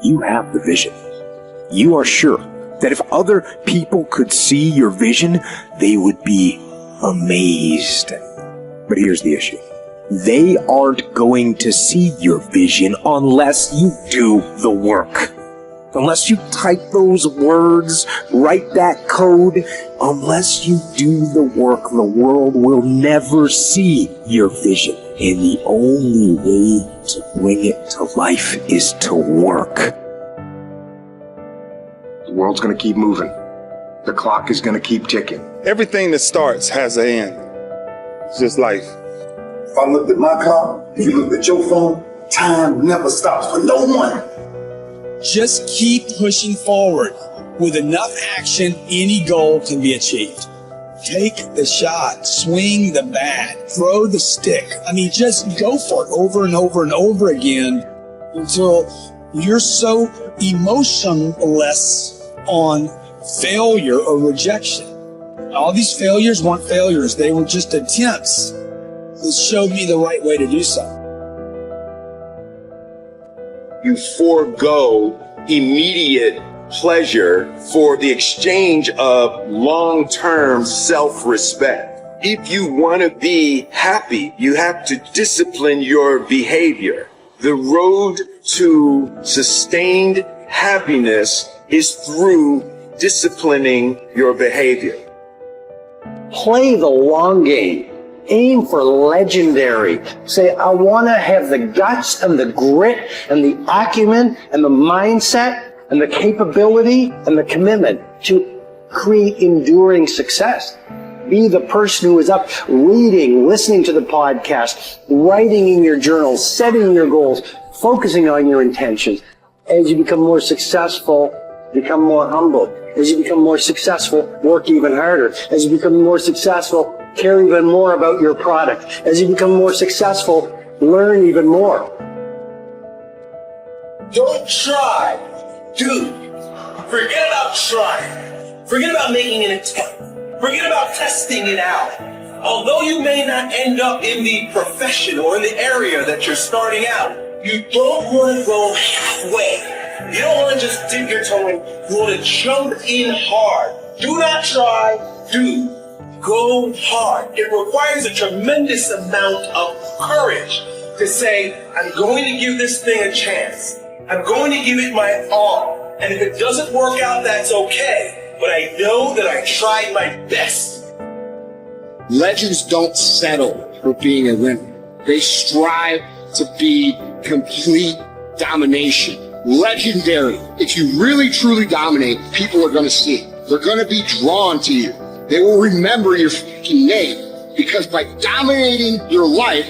You have the vision. You are sure that if other people could see your vision, they would be amazed. But here's the issue. They aren't going to see your vision unless you do the work. Unless you type those words, write that code, unless you do the work, the world will never see your vision. And the only way to bring it to life is to work. The world's going to keep moving. The clock is going to keep ticking. Everything that starts has an end. It's just life. If I looked at my car, if you looked at your phone, time never stops for no one. Just keep pushing forward. With enough action, any goal can be achieved. Take the shot, swing the bat, throw the stick. Just go for it over and over and over again until you're so emotionless on failure or rejection. All these failures weren't failures. They were just attempts that showed me the right way to do so. You forego immediate pleasure for the exchange of long-term self-respect. If you want to be happy, you have to discipline your behavior. The road to sustained happiness is through disciplining your behavior. Play the long game. Aim for legendary. Say, I want to have the guts and the grit and the acumen and the mindset and the capability and the commitment to create enduring success. Be the person who is up reading, listening to the podcast, writing in your journal, setting your goals, focusing on your intentions. As you become more successful, become more humble. As you become more successful, work even harder. As you become more successful, care even more about your product. As you become more successful, learn even more. Don't try. Do. Forget about trying. Forget about making an attempt. Forget about testing it out. Although you may not end up in the profession or in the area that you're starting out, you don't want to go halfway. You don't want to just dip your toe in. You want to jump in hard. Do not try. Do. Go hard. It requires a tremendous amount of courage to say, I'm going to give this thing a chance. I'm going to give it my all. And if it doesn't work out, that's okay. But I know that I tried my best. Legends don't settle for being a winner. They strive to be complete domination. Legendary. If you really truly dominate, people are going to see it. They're going to be drawn to you. They will remember your fucking name, because by dominating your life,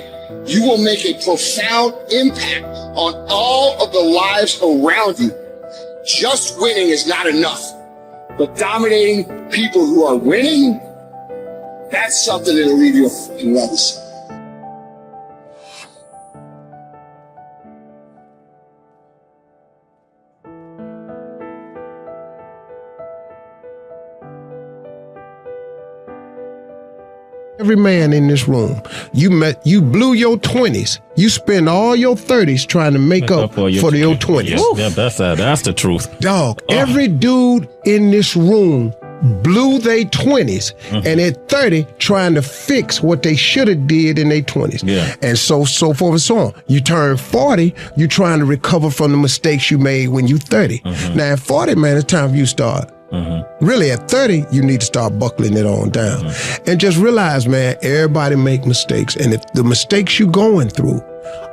you will make a profound impact on all of the lives around you. Just winning is not enough, but dominating people who are winning, that's something that'll leave you a fucking legacy. Every man in this room, you blew your 20s. You spend all your 30s trying to make up for your 20s. Yeah, that's the truth. Dog, every dude in this room blew their 20s and at 30 trying to fix what they should have did in their 20s. Yeah. And so forth and so on. You turn 40, you trying to recover from the mistakes you made when you 30. Now at 40, man, it's time for you to start. Really, at 30, you need to start buckling it on down. And just realize, man, everybody make mistakes. And if the mistakes you're going through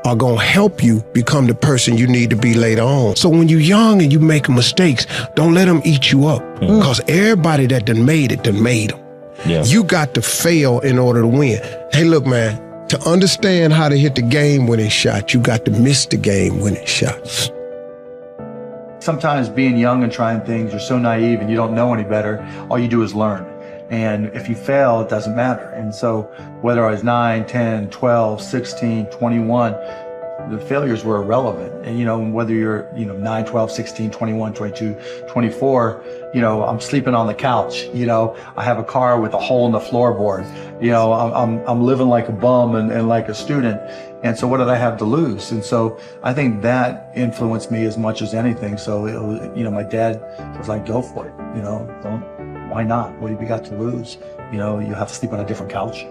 are going to help you become the person you need to be later on. So when you're young and you make mistakes, don't let them eat you up. Because everybody that done made it, done made them. Yeah. You got to fail in order to win. Hey, look, man, to understand how to hit the game-winning shot, you got to miss the game-winning shots. Sometimes being young and trying things, you're so naive and you don't know any better. All you do is learn. And if you fail, it doesn't matter. And so whether I was 9, 10, 12, 16, 21, the failures were irrelevant. And, whether you're, 9, 12, 16, 21, 22, 24, I'm sleeping on the couch. I have a car with a hole in the floorboard. I'm living like a bum and like a student. And so what did I have to lose? And so I think that influenced me as much as anything. So, it was, you know, my dad was like, go for it, you know, why not? What have you got to lose? You know, you have to sleep on a different couch.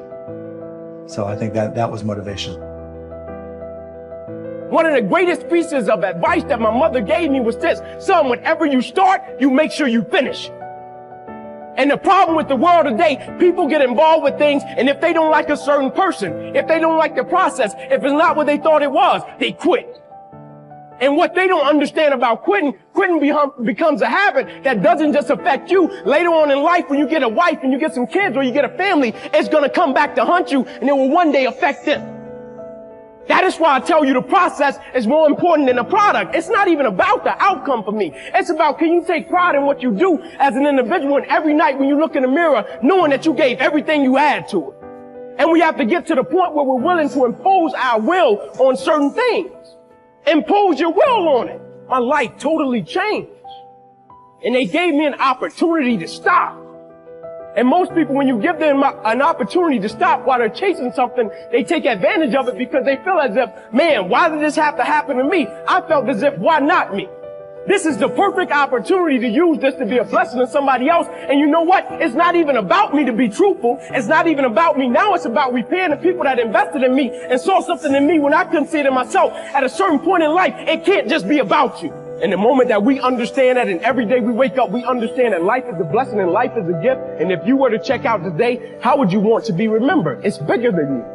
So I think that was motivation. One of the greatest pieces of advice that my mother gave me was this: son, whenever you start, you make sure you finish. And the problem with the world today, people get involved with things, and if they don't like a certain person, if they don't like the process, if it's not what they thought it was, they quit. And what they don't understand about quitting becomes a habit that doesn't just affect you. Later on in life, when you get a wife and you get some kids or you get a family, it's going to come back to hunt you, and it will one day affect them. That is why I tell you the process is more important than the product. It's not even about the outcome for me. It's about, can you take pride in what you do as an individual, and every night when you look in the mirror, knowing that you gave everything you had to it. And we have to get to the point where we're willing to impose our will on certain things. Impose your will on it. My life totally changed. And they gave me an opportunity to stop. And most people, when you give them an opportunity to stop while they're chasing something, they take advantage of it because they feel as if, man, why did this have to happen to me? I felt as if, why not me? This is the perfect opportunity to use this to be a blessing to somebody else. And you know what? It's not even about me, to be truthful. It's not even about me. Now it's about repaying the people that invested in me and saw something in me when I couldn't see it in myself. At a certain point in life, it can't just be about you. And the moment that we understand that, and every day we wake up, we understand that life is a blessing and life is a gift. And if you were to check out today, how would you want to be remembered? It's bigger than you.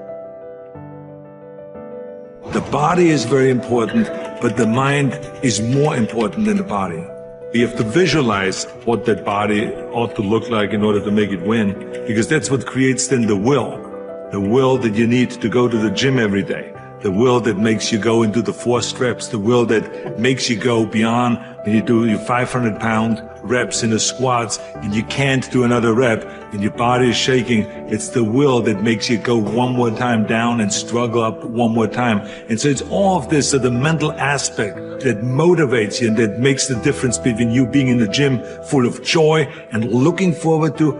The body is very important, but the mind is more important than the body. We have to visualize what that body ought to look like in order to make it win, because that's what creates then the will that you need to go to the gym every day. The will that makes you go into the 4 steps, the will that makes you go beyond when you do your 500-pound reps in the squats and you can't do another rep and your body is shaking. It's the will that makes you go one more time down and struggle up one more time. And so it's all of this, so the mental aspect that motivates you and that makes the difference between you being in the gym full of joy and looking forward to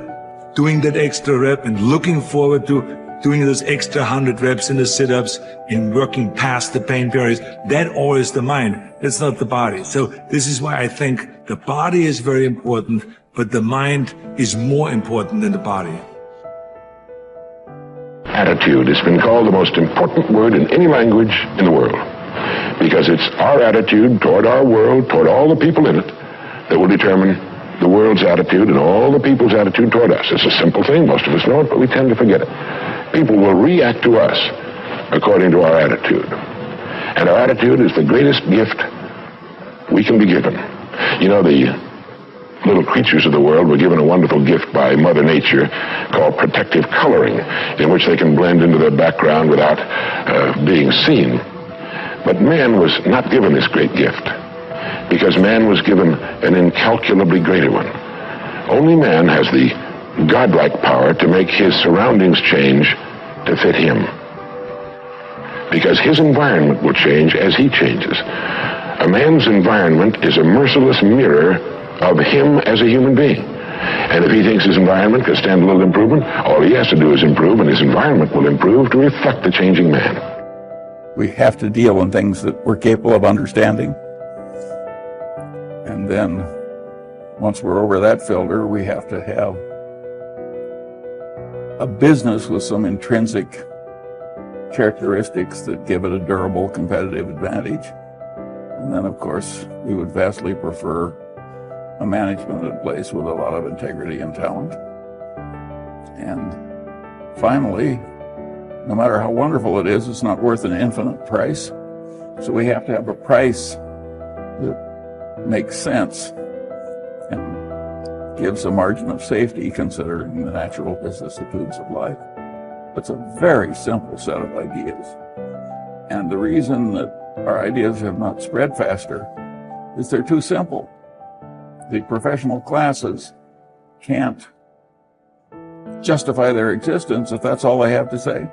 doing that extra rep and looking forward to doing those extra 100 reps in the sit-ups and working past the pain barriers. That all is the mind. That's not the body. So this is why I think the body is very important, but the mind is more important than the body. Attitude has been called the most important word in any language in the world, because it's our attitude toward our world, toward all the people in it, that will determine the world's attitude and all the people's attitude toward us. It's a simple thing. Most of us know it, but we tend to forget it. People will react to us according to our attitude. And our attitude is the greatest gift we can be given. You know, the little creatures of the world were given a wonderful gift by Mother Nature called protective coloring, in which they can blend into the background without being seen. But man was not given this great gift, because man was given an incalculably greater one. Only man has the godlike power to make his surroundings change to fit him, because his environment will change as he changes. A man's environment is a merciless mirror of him as a human being. And if he thinks his environment can stand a little improvement, all he has to do is improve, and his environment will improve to reflect the changing man. We have to deal in things that we're capable of understanding. And then, once we're over that filter, we have to have a business with some intrinsic characteristics that give it a durable competitive advantage. And then, of course, we would vastly prefer a management in place with a lot of integrity and talent. And finally, no matter how wonderful it is, it's not worth an infinite price. So we have to have a price that makes sense and gives a margin of safety considering the natural vicissitudes of life. It's a very simple set of ideas. And the reason that our ideas have not spread faster is they're too simple. The professional classes can't justify their existence if that's all they have to say.